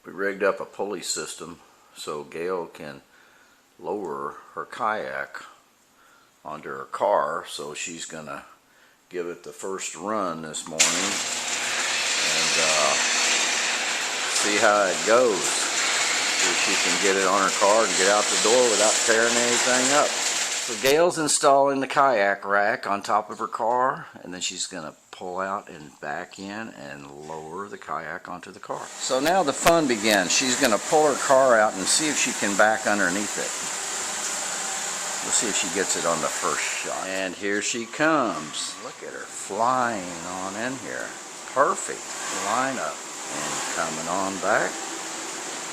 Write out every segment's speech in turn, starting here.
We rigged up a pulley system so Gail can lower her kayak onto her car. So she's gonna give it the first run this morning and see how it goes. See if she can get it on her car and get out the door without tearing anything up. So Gail's installing the kayak rack on top of her car, and then she's gonna pull out and back in and lower the kayak onto the car. So now the fun begins. She's gonna pull her car out and see if she can back underneath it. We'll see if she gets it on the first shot. And here she comes. Look at her flying on in here. Perfect line up and coming on back.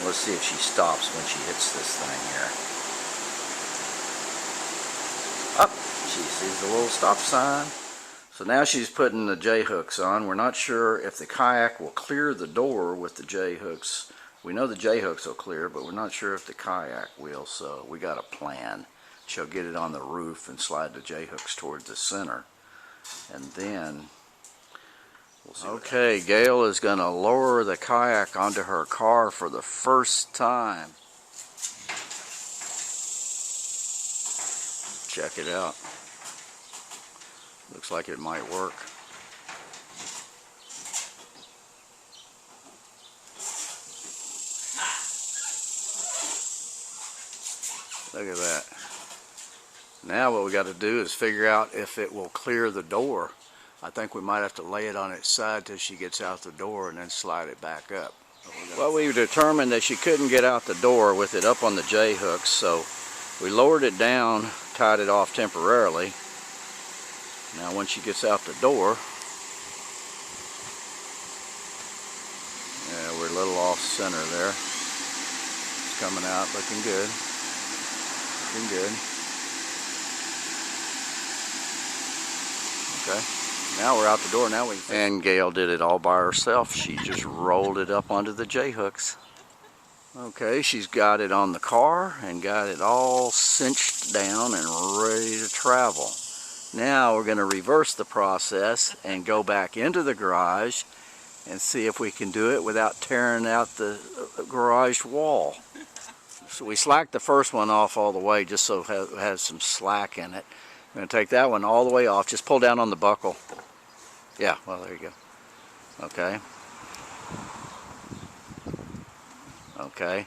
Let's see if she stops when she hits this thing here. Up, she sees the little stop sign. So now she's putting the J-hooks on. We're not sure if the kayak will clear the door with the J-hooks. We know the J-hooks will clear, but we're not sure if the kayak will, so we got a plan. She'll get it on the roof and slide the J-hooks toward the center. And then we'll see. Okay, Gail is going to lower the kayak onto her car for the first time. Check it out. Looks like it might work. Look at that. Now what we got to do is figure out if it will clear the door. I think we might have to lay it on its side till she gets out the door and then slide it back up. Well, we determined that she couldn't get out the door with it up on the J-hooks, so we lowered it down, tied it off temporarily. Now when she gets out the door, yeah, we're a little off center there. It's coming out looking good. Looking good. Okay, now we're out the door. Now and Gail did it all by herself. She just rolled it up onto the J-hooks. Okay, she's got it on the car and got it all cinched down and ready to travel. Now we're going to reverse the process and go back into the garage and see if we can do it without tearing out the garage wall. So we slacked the first one off all the way just so it has some slack in it. I'm going to take that one all the way off. Just pull down on the buckle. Yeah, well, there you go. Okay. Okay.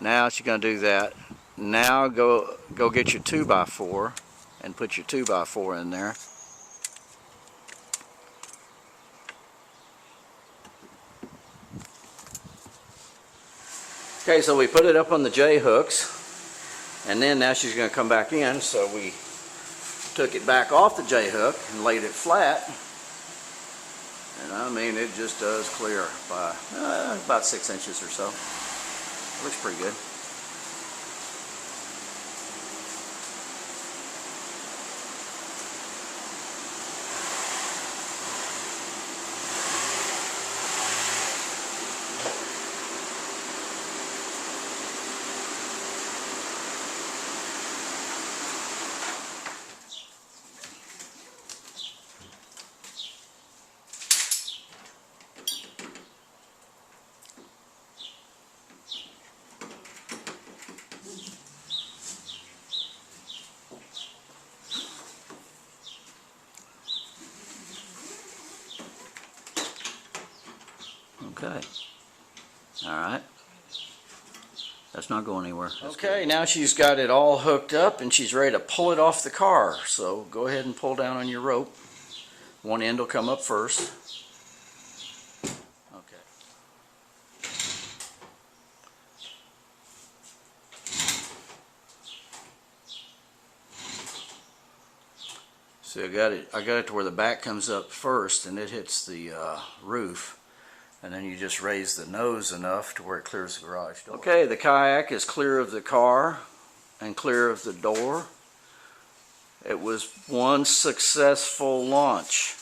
Now she's going to do that. Now go get your 2x4 and put your 2x4 in there. Okay, so we put it up on the J-hooks, and then now she's going to come back in, so we took it back off the J-hook and laid it flat, and I mean it just does clear by about 6 inches or so. Looks pretty good. Okay. Alright. That's not going anywhere. That's okay, good. Now she's got it all hooked up and she's ready to pull it off the car. So go ahead and pull down on your rope. One end will come up first. Okay. So I got it to where the back comes up first and it hits the roof. And then you just raise the nose enough to where it clears the garage door. Okay, the kayak is clear of the car and clear of the door. It was one successful launch.